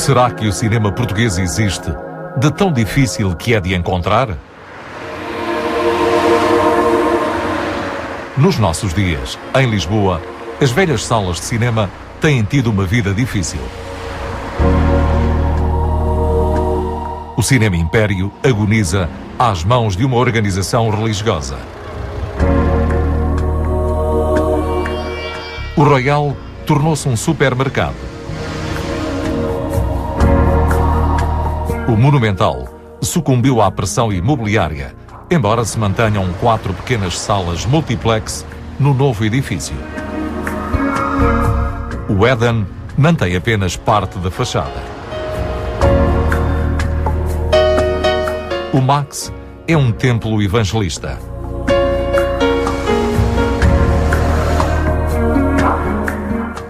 Será que o cinema português existe de tão difícil que é de encontrar? Nos nossos dias, em Lisboa, as velhas salas de cinema têm tido uma vida difícil. O Cinema Império agoniza às mãos de uma organização religiosa. O Royal tornou-se um supermercado. O Monumental sucumbiu à pressão imobiliária, embora se mantenham 4 pequenas salas multiplex no novo edifício. O Éden mantém apenas parte da fachada. O Max é um templo evangelista.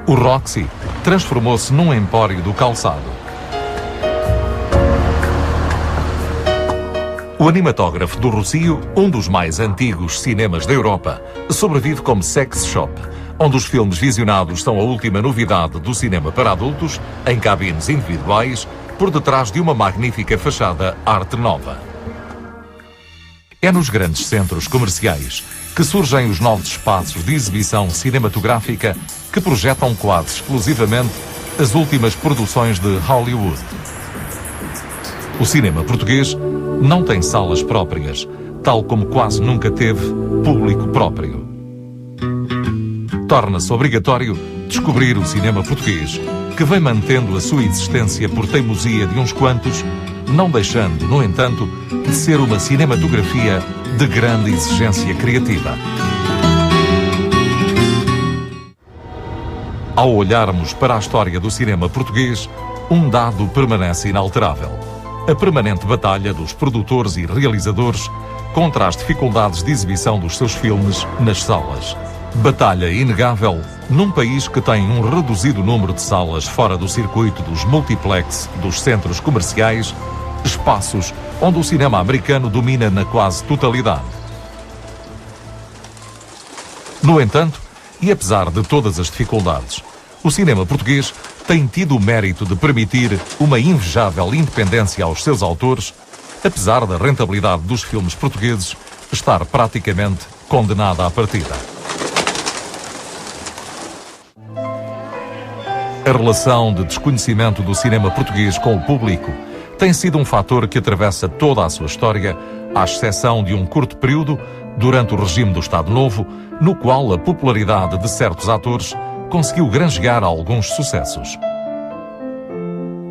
O Roxy transformou-se num empório do calçado. O Animatógrafo do Rossio, um dos mais antigos cinemas da Europa, sobrevive como sex shop, onde os filmes visionados são a última novidade do cinema para adultos, em cabines individuais, por detrás de uma magnífica fachada arte nova. É nos grandes centros comerciais que surgem os novos espaços de exibição cinematográfica que projetam quase exclusivamente as últimas produções de Hollywood. O cinema português não tem salas próprias, tal como quase nunca teve público próprio. Torna-se obrigatório descobrir o cinema português, que vem mantendo a sua existência por teimosia de uns quantos, não deixando, no entanto, de ser uma cinematografia de grande exigência criativa. Ao olharmos para a história do cinema português, um dado permanece inalterável: a permanente batalha dos produtores e realizadores contra as dificuldades de exibição dos seus filmes nas salas. Batalha inegável num país que tem um reduzido número de salas fora do circuito dos multiplex dos centros comerciais, espaços onde o cinema americano domina na quase totalidade. No entanto, e apesar de todas as dificuldades, o cinema português tem tido o mérito de permitir uma invejável independência aos seus autores, apesar da rentabilidade dos filmes portugueses estar praticamente condenada à partida. A relação de desconhecimento do cinema português com o público tem sido um fator que atravessa toda a sua história, à exceção de um curto período, durante o regime do Estado Novo, no qual a popularidade de certos atores conseguiu granjear alguns sucessos.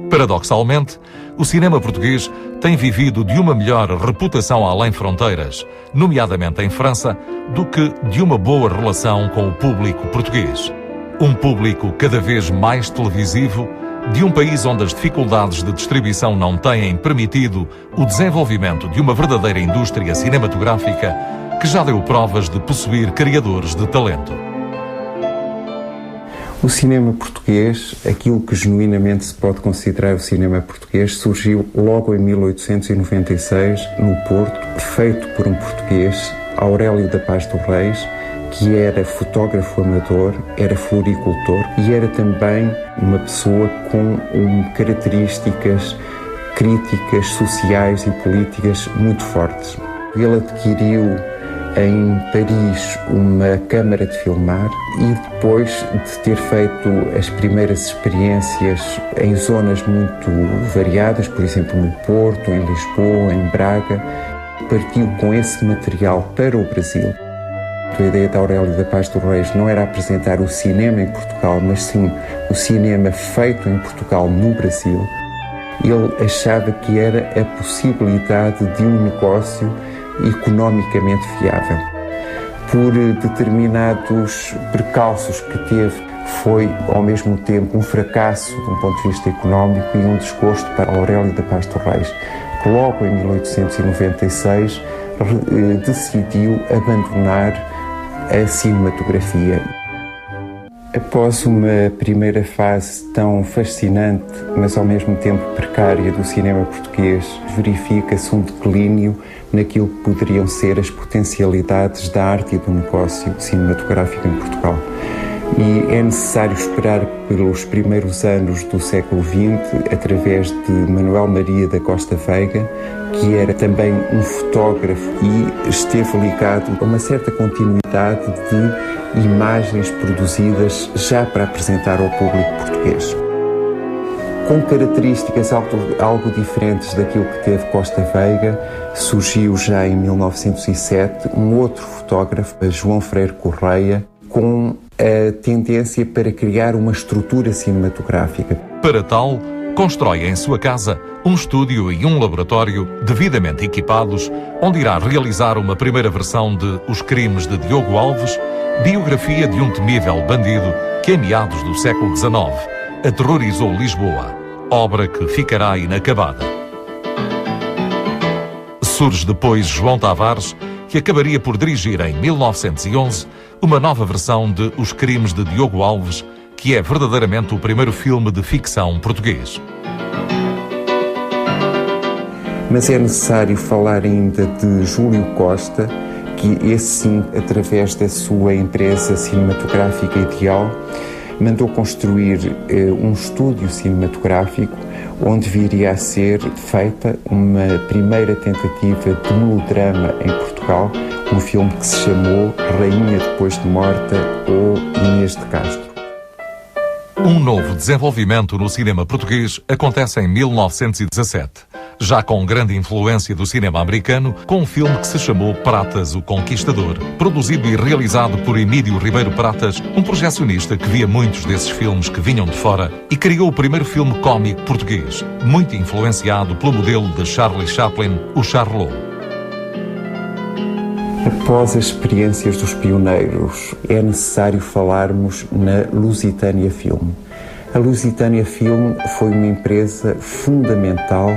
Paradoxalmente, o cinema português tem vivido de uma melhor reputação além fronteiras, nomeadamente em França, do que de uma boa relação com o público português. Um público cada vez mais televisivo, de um país onde as dificuldades de distribuição não têm permitido o desenvolvimento de uma verdadeira indústria cinematográfica que já deu provas de possuir criadores de talento. O cinema português, aquilo que genuinamente se pode considerar o cinema português, surgiu logo em 1896, no Porto, feito por um português, Aurélio da Paz do Reis, que era fotógrafo amador, era floricultor e era também uma pessoa com características críticas, sociais e políticas muito fortes. Ele adquiriu em Paris uma câmara de filmar e depois de ter feito as primeiras experiências em zonas muito variadas, por exemplo no Porto, em Lisboa, em Braga, partiu com esse material para o Brasil. A ideia de Aurélio da Paz do Reis não era apresentar o cinema em Portugal, mas sim o cinema feito em Portugal no Brasil. Ele achava que era a possibilidade de um negócio economicamente viável. Por determinados percalços que teve foi, ao mesmo tempo, um fracasso de um ponto de vista económico e um desgosto para Aurélio da Paz Torres, que logo em 1896 decidiu abandonar a cinematografia. Após uma primeira fase tão fascinante, mas ao mesmo tempo precária do cinema português, verifica-se um declínio naquilo que poderiam ser as potencialidades da arte e do negócio cinematográfico em Portugal. E é necessário esperar pelos primeiros anos do século XX, através de Manuel Maria da Costa Veiga, que era também um fotógrafo e esteve ligado a uma certa continuidade de imagens produzidas já para apresentar ao público português. Com características algo diferentes daquilo que teve Costa Veiga, surgiu já em 1907 um outro fotógrafo, João Freire Correia, com a tendência para criar uma estrutura cinematográfica. Para tal, constrói em sua casa um estúdio e um laboratório devidamente equipados, onde irá realizar uma primeira versão de Os Crimes de Diogo Alves, biografia de um temível bandido que, em meados do século XIX, aterrorizou Lisboa, obra que ficará inacabada. Surge depois João Tavares, que acabaria por dirigir em 1911 uma nova versão de Os Crimes de Diogo Alves, que é verdadeiramente o primeiro filme de ficção português. Mas é necessário falar ainda de Júlio Costa, que esse sim, através da sua empresa cinematográfica Ideal, mandou construir um estúdio cinematográfico onde viria a ser feita uma primeira tentativa de melodrama em Portugal, um filme que se chamou Rainha Depois de Morta ou Inês de Castro. Um novo desenvolvimento no cinema português acontece em 1917, já com grande influência do cinema americano, com um filme que se chamou Pratas, o Conquistador, produzido e realizado por Emílio Ribeiro Pratas, um projecionista que via muitos desses filmes que vinham de fora e criou o primeiro filme cómico português, muito influenciado pelo modelo de Charlie Chaplin, o Charlot. Após as experiências dos pioneiros, é necessário falarmos na Lusitânia Film. A Lusitânia Film foi uma empresa fundamental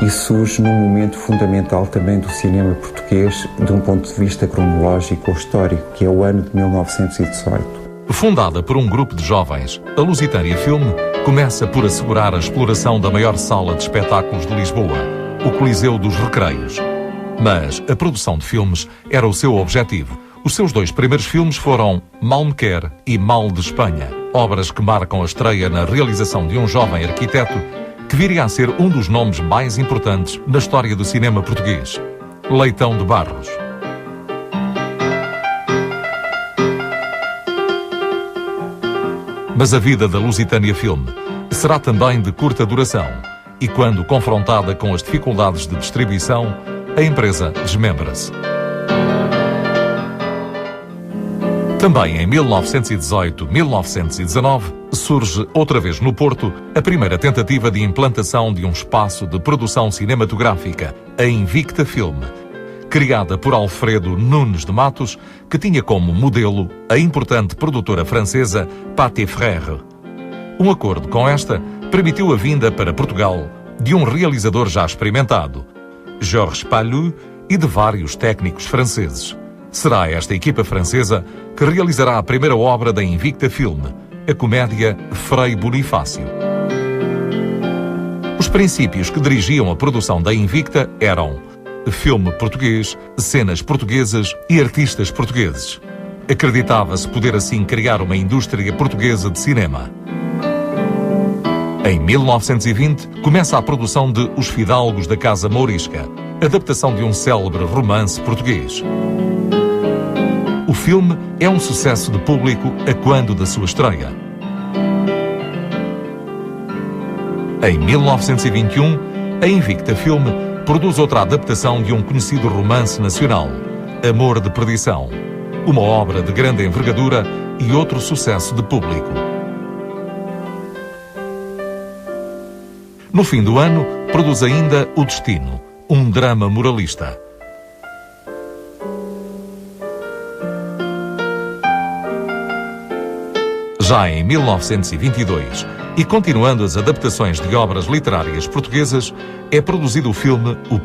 e surge num momento fundamental também do cinema português, de um ponto de vista cronológico ou histórico, que é o ano de 1918. Fundada por um grupo de jovens, a Lusitânia Film começa por assegurar a exploração da maior sala de espetáculos de Lisboa, o Coliseu dos Recreios. Mas a produção de filmes era o seu objetivo. Os seus dois primeiros filmes foram Mal Me Quer e Mal de Espanha, obras que marcam a estreia na realização de um jovem arquiteto que viria a ser um dos nomes mais importantes na história do cinema português, Leitão de Barros. Mas a vida da Lusitânia Film será também de curta duração e, quando confrontada com as dificuldades de distribuição, a empresa desmembra-se. Também em 1918-1919 surge, outra vez no Porto, a primeira tentativa de implantação de um espaço de produção cinematográfica, a Invicta Film, criada por Alfredo Nunes de Matos, que tinha como modelo a importante produtora francesa Pathé Frères. Um acordo com esta permitiu a vinda para Portugal de um realizador já experimentado, Georges Palu, e de vários técnicos franceses. Será esta equipa francesa que realizará a primeira obra da Invicta Film, a comédia Frei Bonifácio. Os princípios que dirigiam a produção da Invicta eram filme português, cenas portuguesas e artistas portugueses. Acreditava-se poder assim criar uma indústria portuguesa de cinema. Em 1920, começa a produção de Os Fidalgos da Casa Mourisca, adaptação de um célebre romance português. O filme é um sucesso de público a quando da sua estreia. Em 1921, a Invicta Film produz outra adaptação de um conhecido romance nacional, Amor de Perdição, uma obra de grande envergadura e outro sucesso de público. No fim do ano, produz ainda O Destino, um drama moralista. Já em 1922, e continuando as adaptações de obras literárias portuguesas, é produzido o filme O